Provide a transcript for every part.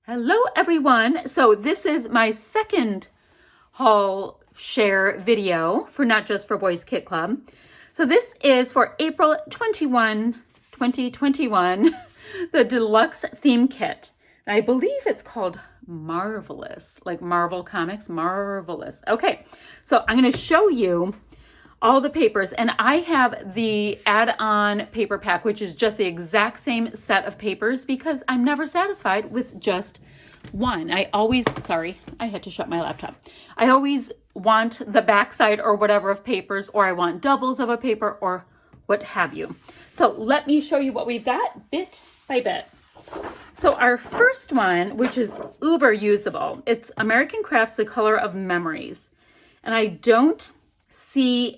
Hello everyone. So this is my second haul share video for Not Just for Boys Kit Club. So this is for April 21, 2021, the Deluxe theme kit. And I believe it's called Marvelous, like Marvel Comics, Marvelous. Okay, so I'm going to show you all the papers, and I have the add-on paper pack, which is just the exact same set of papers because I'm never satisfied with just one. Sorry, I had to shut my laptop. I always want the backside or whatever of papers, or I want doubles of a paper or what have you. So let me show you what we've got bit by bit. So our first one, which is uber usable, it's American Crafts, The Color of Memories. And I don't see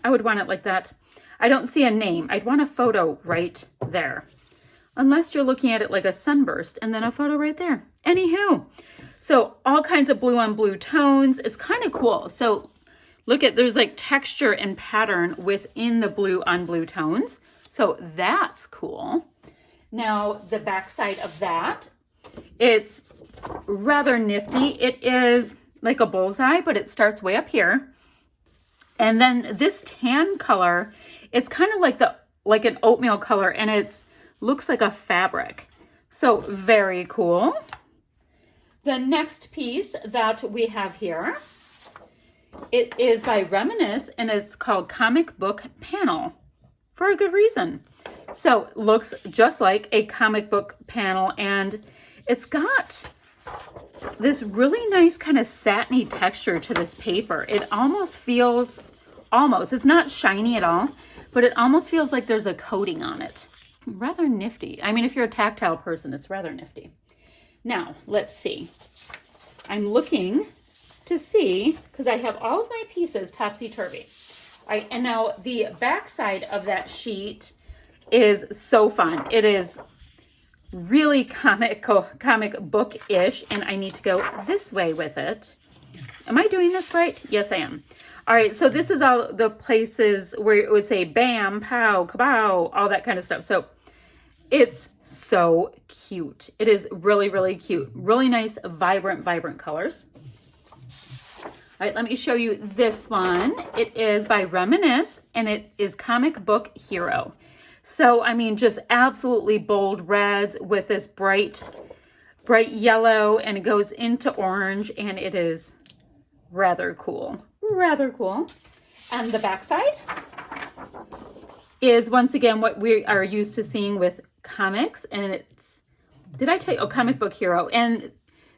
I would want it like that. I don't see a name. I'd want a photo right there. Unless you're looking at it like a sunburst and then a photo right there. Anywho, so all kinds of blue on blue tones. It's kind of cool. So look at, there's like texture and pattern within the blue on blue tones. So that's cool. Now the backside of that, it's rather nifty. It is like a bullseye, but it starts way up here. And then this tan color, it's kind of like an oatmeal color, and it looks like a fabric. So very cool. The next piece that we have here, it is by Reminisce, and it's called Comic Book Panel for a good reason. So looks just like a comic book panel, and it's got this really nice kind of satiny texture to this paper. It almost feels, it's not shiny at all, but it almost feels like there's a coating on it. It's rather nifty. I mean, if you're a tactile person, it's rather nifty. Now, let's see. I'm looking to see, because I have all of my pieces topsy-turvy. And now the back side of that sheet is so fun. It is really comic book-ish, and I need to go this way with it. Am I doing this right? Yes, I am. All right, so this is all the places where it would say bam, pow, kabow, all that kind of stuff. So it's so cute. It is really, really cute. Really nice, vibrant colors. All right, let me show you this one. It is by Reminisce, and it is Comic Book Hero. So, I mean, just absolutely bold reds with this bright yellow, and it goes into orange, and it is rather cool. Rather cool. And the backside is, once again, what we are used to seeing with comics, and it's, did I tell you? Oh, Comic Book Hero. And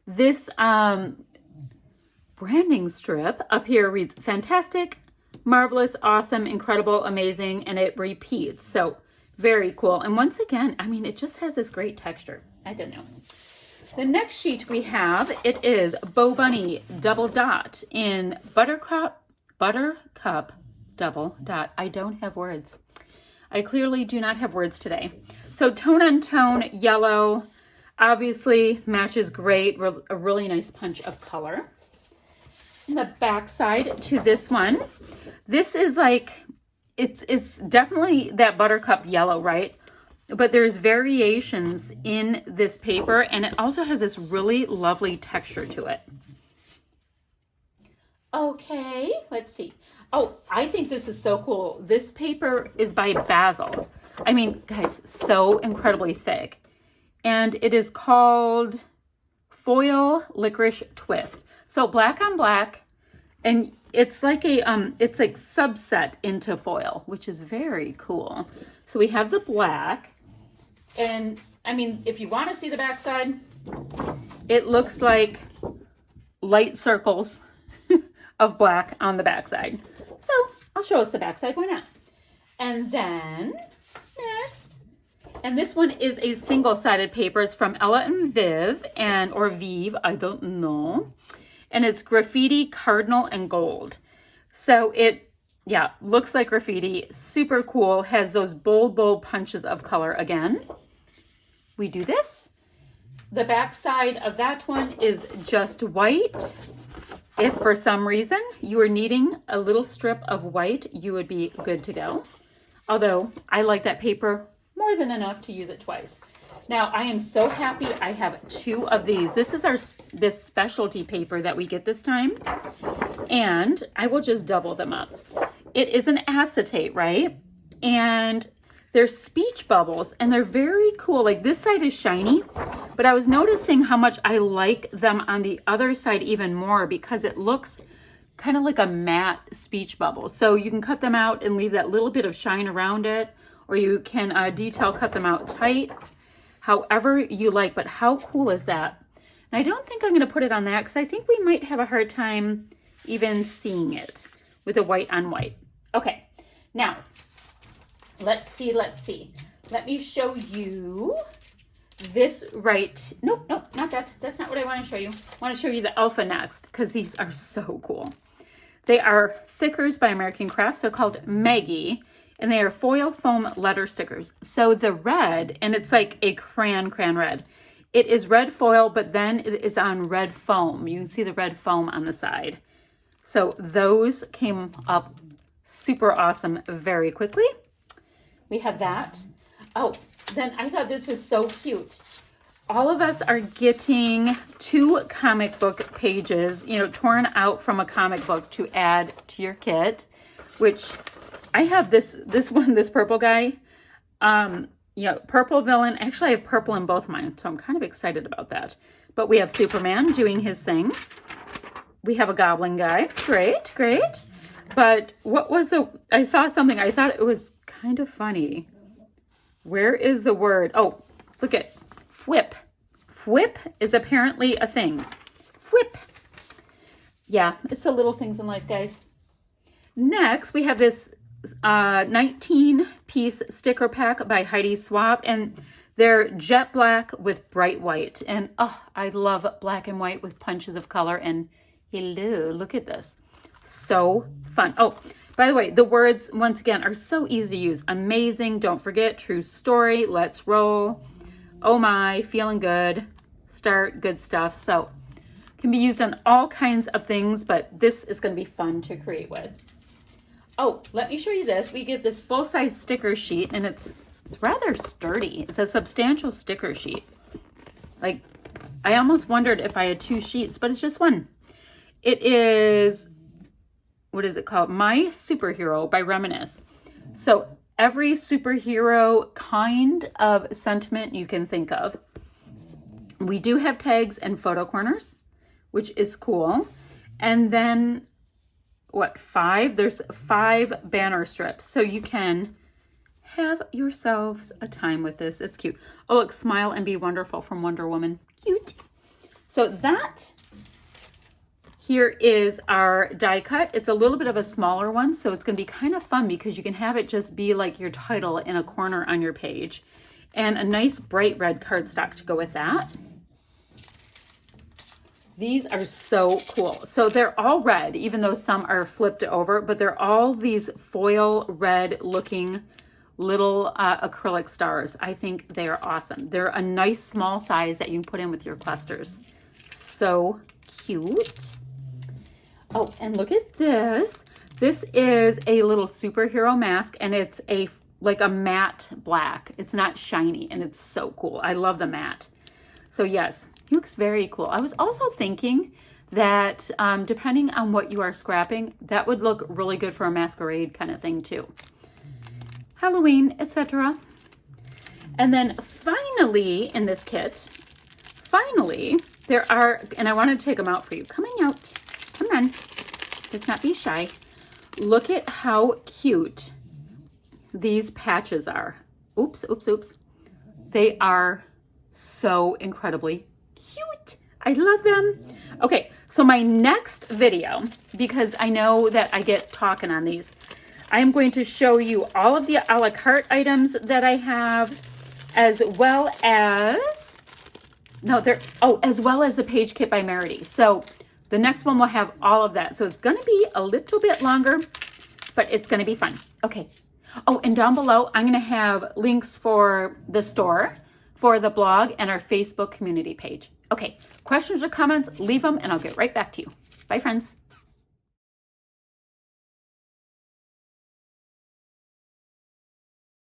this branding strip up here reads fantastic, marvelous, awesome, incredible, amazing, and it repeats. So very cool. And once again, I mean, it just has this great texture. I don't know. The next sheet we have, it is Bo Bunny Double Dot in Buttercup Double Dot. I don't have words. I clearly do not have words today. So tone on tone, yellow, obviously matches great. A really nice punch of color. And the back side to this one, this is like, it's definitely that buttercup yellow, right? But there's variations in this paper, and it also has this really lovely texture to it. Okay, let's see. Oh, I think this is so cool. This paper is by Basil. I mean, guys, so incredibly thick. And it is called Foil Licorice Twist. So black on black, and it's like it's like subset into foil, which is very cool. So we have the black, and I mean, if you want to see the backside, it looks like light circles of black on the backside. So I'll show us the backside, why not? And then next, and this one is a single-sided paper. It's from Ella and Viv, or Vive, I don't know. And it's graffiti, cardinal, and gold. So it, yeah, looks like graffiti. Super cool. Has those bold punches of color again. We do this. The back side of that one is just white. If for some reason you are needing a little strip of white, you would be good to go. Although I like that paper more than enough to use it twice. Now, I am so happy I have 2 of these. This is this specialty paper that we get this time. And I will just double them up. It is an acetate, right? And they're speech bubbles, and they're very cool. Like, this side is shiny, but I was noticing how much I like them on the other side even more because it looks kind of like a matte speech bubble. So you can cut them out and leave that little bit of shine around it, or you can detail cut them out tight. However you like, but how cool is that? And I don't think I'm going to put it on that because I think we might have a hard time even seeing it with a white on white. Okay, now let's see. Let me show you this nope, not that. That's not what I want to show you. I want to show you the Alpha next because these are so cool. They are Thickers by American Crafts, so called Maggie. And they are foil foam letter stickers. So the red, and it's like a crayon red. It is red foil, but then it is on red foam. You can see the red foam on the side. So those came up super awesome very quickly. We have that. Oh, then I thought this was so cute. All of us are getting 2 comic book pages, torn out from a comic book to add to your kit, which I have this one, this purple guy, purple villain. Actually, I have purple in both mine, so I'm kind of excited about that. But we have Superman doing his thing. We have a goblin guy. Great. But I saw something. I thought it was kind of funny. Where is the word? Oh, look at Fwip. Fwip is apparently a thing. Fwip. Yeah, it's the little things in life, guys. Next, we have this 19-piece sticker pack by Heidi Swapp, and they're jet black with bright white. And I love black and white with punches of color. And hello, look at this. So fun. Oh, by the way, the words, once again, are so easy to use. Amazing, don't forget, true story, let's roll, oh my, feeling good, start, good stuff. So can be used on all kinds of things, but this is going to be fun to create with. Oh, let me show you this. We get this full-size sticker sheet, and it's rather sturdy. It's a substantial sticker sheet. Like, I almost wondered if I had 2 sheets, but it's just one. It is, what is it called? My Superhero by Reminisce. So every superhero kind of sentiment you can think of. We do have tags and photo corners, which is cool. And then there's 5 banner strips, so you can have yourselves a time with this. It's cute. Oh, look, smile and be wonderful from Wonder Woman. Cute. So that here is our die cut. It's a little bit of a smaller one, so it's going to be kind of fun because you can have it just be like your title in a corner on your page, and a nice bright red cardstock to go with that. These are so cool. So they're all red, even though some are flipped over, but they're all these foil red looking little acrylic stars. I think they are awesome. They're a nice small size that you can put in with your clusters. So cute. Oh, and look at this. This is a little superhero mask, and it's like a matte black. It's not shiny, and it's so cool. I love the matte. So yes. He looks very cool. I was also thinking that depending on what you are scrapping, that would look really good for a masquerade kind of thing too. Halloween, etc. And then finally in this kit, there are, and I want to take them out for you. Coming out. Come on. Let's not be shy. Look at how cute these patches are. Oops. They are so incredibly cute. I love them. Okay, so my next video, because I know that I get talking on these, I am going to show you all of the a la carte items that I have, as well as the page kit by Merity. So the next one will have all of that. So it's going to be a little bit longer, but it's going to be fun. Okay. Oh, and down below, I'm going to have links for the store, for the blog, and our Facebook community page. Okay, questions or comments, leave them, and I'll get right back to you. Bye, friends.